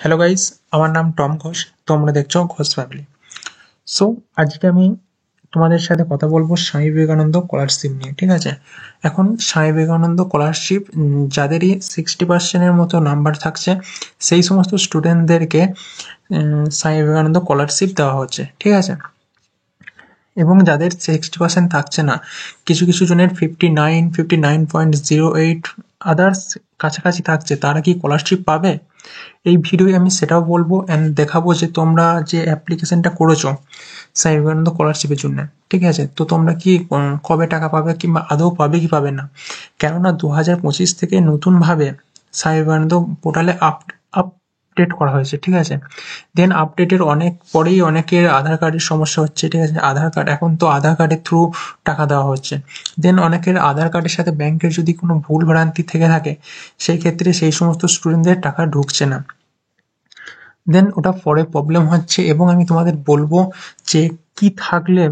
Hello guys, আমার নাম Tom Ghosh. তোমরা দেখছো ঘোষ ফ্যামিলি। সো আজকে আমি তোমাদের সাথে কথা বলবো স্বামী বিবেকানন্দ স্কলারশিপ নিয়ে। ঠিক আছে, এখন স্বামী বিবেকানন্দ স্কলারশিপ যাদেরই 60% মতো নাম্বার থাকছে সেই সমস্ত স্টুডেন্টদেরকে স্বামী বিবেকানন্দ স্কলারশিপ দেওয়া হচ্ছে। ঠিক আছে, এবং যাদের 60% থাকছে না, কিছু কিছু জনের 59.08 আদার্স কাছাকাছি থাকছে, তারা কি স্কলারশিপ পাবে? এই ভিডিওয়ে আমি সেটাও বলবো অ্যান্ড দেখাবো যে তোমরা যে অ্যাপ্লিকেশনটা করেছো স্বামী বিবেকানন্দ স্কলারশিপের জন্য, ঠিক আছে, তো তোমরা কি কবে টাকা পাবে কিংবা আদৌ পাবে কি পাবে না। কেননা 2025 থেকে নতুনভাবে স্বামী বিবেকানন্দ পোর্টালে আপডেট করা হয়েছে। ঠিক আছে, দেন আপডেটের অনেক পরেই অনেকের আধার কার্ডের সমস্যা হচ্ছে। ঠিক আছে, আধার কার্ড এখন তো আধার কার্ডের থ্রু টাকা দেওয়া হচ্ছে। দেন অনেকের আধার কার্ডের সাথে ব্যাংকের যদি কোনো ভুল ভ্রান্তি থেকে থাকে, সেই ক্ষেত্রে সেই সমস্ত স্টুডেন্টদের টাকা ঢুকছে না। দেন ওটা পরে প্রবলেম হচ্ছে, এবং আমি তোমাদের বলবো যে কি থাকলে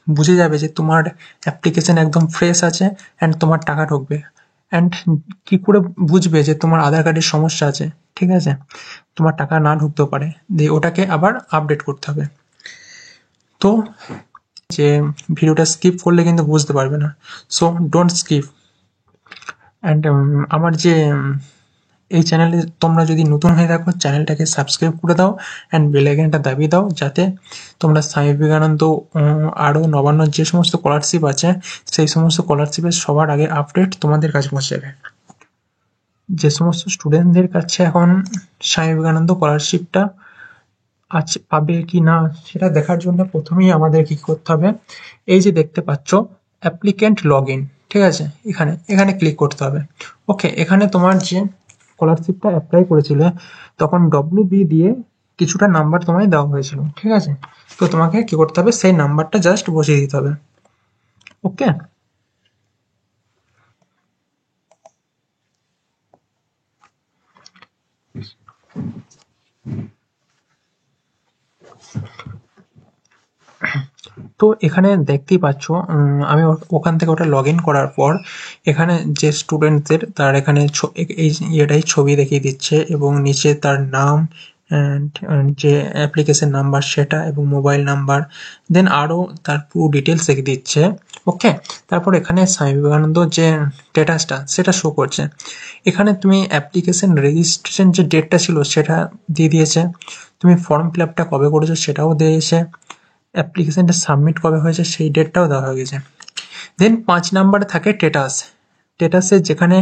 বুঝে যাবে যে তোমার অ্যাপ্লিকেশন একদম ফ্রেশ আছে অ্যান্ড তোমার টাকা ঢুকবে, অ্যান্ড কি করে বুঝবে যে তোমার আধার কার্ডের সমস্যা আছে। ঠিক আছে, তোমার টাকা না ঢুকতেও পারে, দিয়ে ওটাকে আবার আপডেট করতে হবে। তো যে ভিডিওটা স্কিপ করলে কিন্তু বুঝতে পারবে না, সো ডোন্ট স্কিপ। অ্যান্ড আমার যে এই চ্যানেলে তোমরা যদি নতুন হয়ে থাকো, চ্যানেলটাকে সাবস্ক্রাইব করে দাও অ্যান্ড বেল আইকনটা দাবিয়ে দাও, যাতে তোমরা স্বামী বিবেকানন্দ আরও নবান্ন যে সমস্ত স্কলারশিপ আছে সেই সমস্ত স্কলারশিপের সবার আগে আপডেট তোমাদের কাছে পৌঁছে যাবে। যে সমস্ত স্টুডেন্টদের কাছে এখন স্বামী বিবেকানন্দ স্কলারশিপটা আছে পাবে কি না সেটা দেখার জন্য প্রথমেই আমাদের কি করতে হবে, এই যে দেখতে পাচ্ছ অ্যাপ্লিকেন্ট লগ ইন, ঠিক আছে, এখানে এখানে ক্লিক করতে হবে। ওকে, এখানে তোমার যে স্কলারশিপটা অ্যাপ্লাই করেছিলে তখন WB দিয়ে কিছুটা নাম্বার তোমায় দেওয়া হয়েছিল। ঠিক আছে, তো তোমাকে কি করতে হবে, সেই নাম্বারটা জাস্ট বসিয়ে দিতে হবে। ওকে, তো এখানে দেখতেই পাচ্ছ আমি ওখান থেকে ওটা লগ ইন করার পর এখানে যে স্টুডেন্টদের তার এখানে এই ইয়েটাই ছবি দেখিয়ে দিচ্ছে, এবং নিচে তার নাম অ্যান্ড যে অ্যাপ্লিকেশন নাম্বার সেটা এবং মোবাইল নাম্বার, দেন আরও তার পুরো ডিটেলস দেখিয়ে দিচ্ছে। ওকে, তারপর এখানে স্বামী বিবেকানন্দ যে স্ট্যাটাসটা সেটা শো করছে। এখানে তুমি অ্যাপ্লিকেশন রেজিস্ট্রেশন যে ডেটটা ছিল সেটা দিয়ে দিয়েছে, তুমি ফর্ম ফিল আপটা কবে করেছো সেটাও দিয়েছে, অ্যাপ্লিকেশনটা সাবমিট কবে হয়েছে সেই ডেটটাও দেওয়া হয়ে গেছে। দেন 5 নাম্বারে থাকে স্ট্যাটাস। স্ট্যাটাসে যেখানে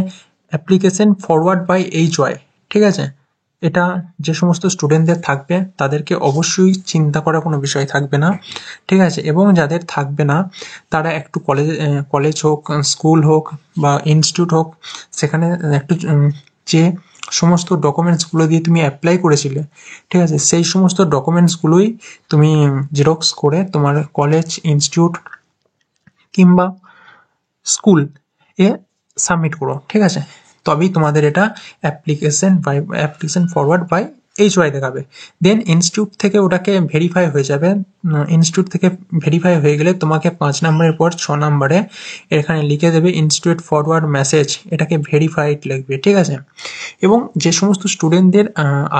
অ্যাপ্লিকেশন ফরওয়ার্ড বাই HY, ঠিক আছে, এটা যে সমস্ত স্টুডেন্টদের থাকবে তাদেরকে অবশ্যই চিন্তা করার কোনো বিষয় থাকবে না। ঠিক আছে, এবং যাদের থাকবে না তারা একটু কলেজ হোক, স্কুল হোক বা ইনস্টিটিউট হোক, সেখানে একটু যে সমস্ত ডকুমেন্টসগুলো দিয়ে তুমি অ্যাপ্লাই করেছিলে, ঠিক আছে, সেই সমস্ত ডকুমেন্টসগুলোই তুমি জেরক্স করে তোমার কলেজ, ইনস্টিটিউট কিংবা স্কুল এ সাবমিট করো। ঠিক আছে, তবেই তোমাদের এটা অ্যাপ্লিকেশন ফরওয়ার্ড বাই HY দেখাবে। দেন ইনস্টিটিউট থেকে ওটাকে ভেরিফাই হয়ে যাবে। ইনস্টিটিউট থেকে ভেরিফাই হয়ে গেলে তোমাকে 5 নম্বরের পর 6 নম্বরে এখানে লিখে দেবে ইনস্টিটিউট ফরওয়ার্ড মেসেজ, এটাকে ভেরিফাইড লিখবে। ঠিক আছে, এবং যে সমস্ত স্টুডেন্টদের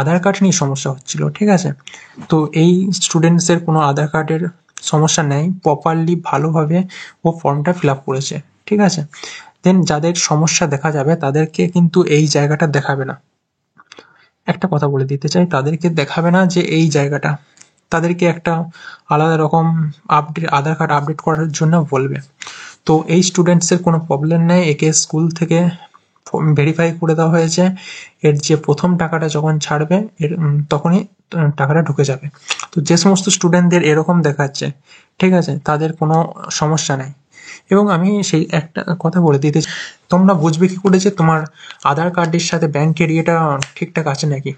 আধার কার্ড নিয়ে সমস্যা হচ্ছিল, ঠিক আছে, তো এই স্টুডেন্টসের কোনো আধার কার্ডের সমস্যা নেই, প্রপারলি ভালোভাবে ও ফর্মটা ফিল আপ করেছে। ঠিক আছে, দেন যাদের সমস্যা দেখা যাবে তাদেরকে কিন্তু এই জায়গাটা দেখাবে না। একটা কথা বলে দিতে চাই, তাদেরকে দেখাবে না যে এই জায়গাটা, তাদেরকে একটা আলাদা রকম আধার কার্ড আপডেট করার জন্য বলবে। তো এই স্টুডেন্টসের কোনো প্রবলেম নেই, একে স্কুল থেকে ভেরিফাই করে দেওয়া হয়েছে। এর যে প্রথম টাকাটা যখন ছাড়বে এর তখনই টাকাটা ঢুকে যাবে। তো যে সমস্ত স্টুডেন্টদের এরকম দেখাচ্ছে, ঠিক আছে, তাদের কোনো সমস্যা নেই। এবং আমি সেই একটা কথা বলে দিতে চাই, তোমরা বুঝবে কি করে যে তোমার আধার কার্ডের সাথে ব্যাংকের ইয়েটা ঠিকঠাক আছে নাকি।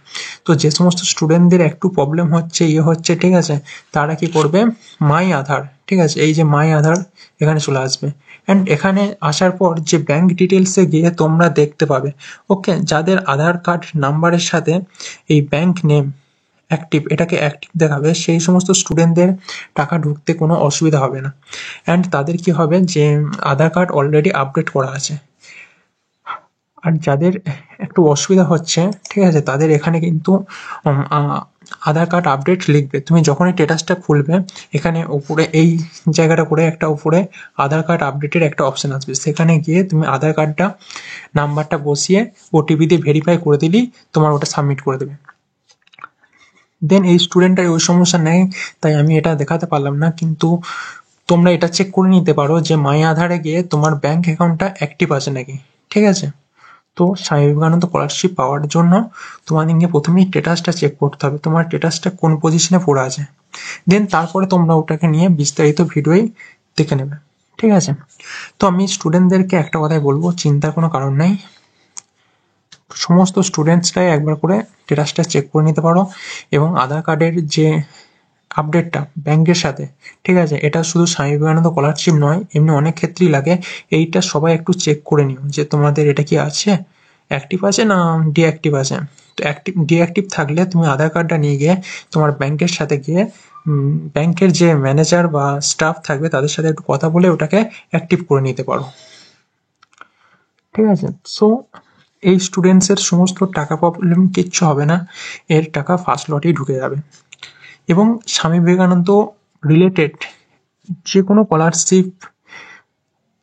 তো যে সমস্ত স্টুডেন্টদের একটু প্রবলেম হচ্ছে হচ্ছে, ঠিক আছে, তারা কি করবে, মাই আধার, ঠিক আছে, এই যে মাই আধার এখানে চলে আসবে, অ্যান্ড এখানে আসার পর যে ব্যাংক ডিটেলসে গিয়ে তোমরা দেখতে পাবে, ওকে, যাদের আধার কার্ড নাম্বারের সাথে এই ব্যাংক নেম অ্যাক্টিভ, এটাকে অ্যাক্টিভ দেখাবে, সেই সমস্ত স্টুডেন্টদের টাকা ঢুকতে কোনো অসুবিধা হবে না। অ্যান্ড তাদের কি হবে যে আধার কার্ড অলরেডি আপডেট করা আছে। আর যাদের একটু অসুবিধা হচ্ছে, ঠিক আছে, তাদের এখানে কিন্তু আধার কার্ড আপডেট লিখবে। তুমি যখনই স্ট্যাটাসটা খুলবে, এখানে উপরে এই জায়গাটা করে একটা উপরে আধার কার্ড আপডেটের একটা অপশন আসবে, সেখানে গিয়ে তুমি আধার কার্ডটা নাম্বারটা বসিয়ে ওটিপি দিয়ে ভেরিফাই করে দিলেই তোমার ওটা সাবমিট করে দেবে। দেন এই স্টুডেন্টটার ওই সমস্যা নেই, তাই আমি এটা দেখাতে পারলাম না, কিন্তু তোমরা এটা চেক করে নিতে পারো যে মাই আধারে গিয়ে তোমার ব্যাংক অ্যাকাউন্টটা অ্যাক্টিভ আছে নাকি, ঠিক আছে। তো স্বামী বিবেকানন্দ স্কলারশিপ পাওয়ার জন্য তোমাদেরকে প্রথমেই স্ট্যাটাসটা চেক করতে হবে, তোমার স্ট্যাটাসটা কোন পজিশনে পড়ে আছে। দেন তারপরে তোমরা ওটাকে নিয়ে বিস্তারিত ভিডিওই দেখে নেবে, ঠিক আছে। তো আমি স্টুডেন্টদেরকে একটা কথাই বলবো, চিন্তার কোনো কারণ নেই। সমস্ত স্টুডেন্টসরাই একবার করে স্ট্যাটাসটা চেক করে নিতে পারো, এবং আধার কার্ডের যে আপডেটটা ব্যাংকের সাথে, ঠিক আছে, এটা শুধু স্বামী বিবেকানন্দ স্কলারশিপ নয়, এমনি অনেক ক্ষেত্রেই লাগে। এইটা সবাই একটু চেক করে নিও যে তোমাদের এটা কি আছে, অ্যাক্টিভ আছে না ডিঅ্যাক্টিভ আছে। তো ডিঅ্যাক্টিভ থাকলে তুমি আধার কার্ডটা নিয়ে গিয়ে তোমার ব্যাংকের সাথে গিয়ে ব্যাংকের যে ম্যানেজার বা স্টাফ থাকবে তাদের সাথে একটু কথা বলে ওটাকে অ্যাক্টিভ করে নিতে পারো, ঠিক আছে। সো এই স্টুডেন্টসের সমস্ত টাকা প্রবলেম কিচ্ছু হবে না, এর টাকা ফার্স্ট লটেই ঢুকে যাবে। এবং স্বামী বিবেকানন্দ রিলেটেড যে কোনো স্কলারশিপ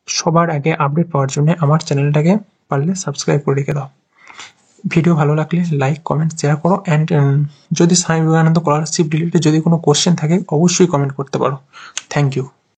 সবার আগে আপডেট পাওয়ার জন্য আমার চ্যানেলটাকে পারলে সাবস্ক্রাইব করে রেখে দাও। ভিডিও ভালো লাগলে লাইক কমেন্ট শেয়ার করো, অ্যান্ড যদি স্বামী বিবেকানন্দ স্কলারশিপ রিলেটেড যদি কোনো কোশ্চেন থাকে অবশ্যই কমেন্ট করতে পারো। Thank you.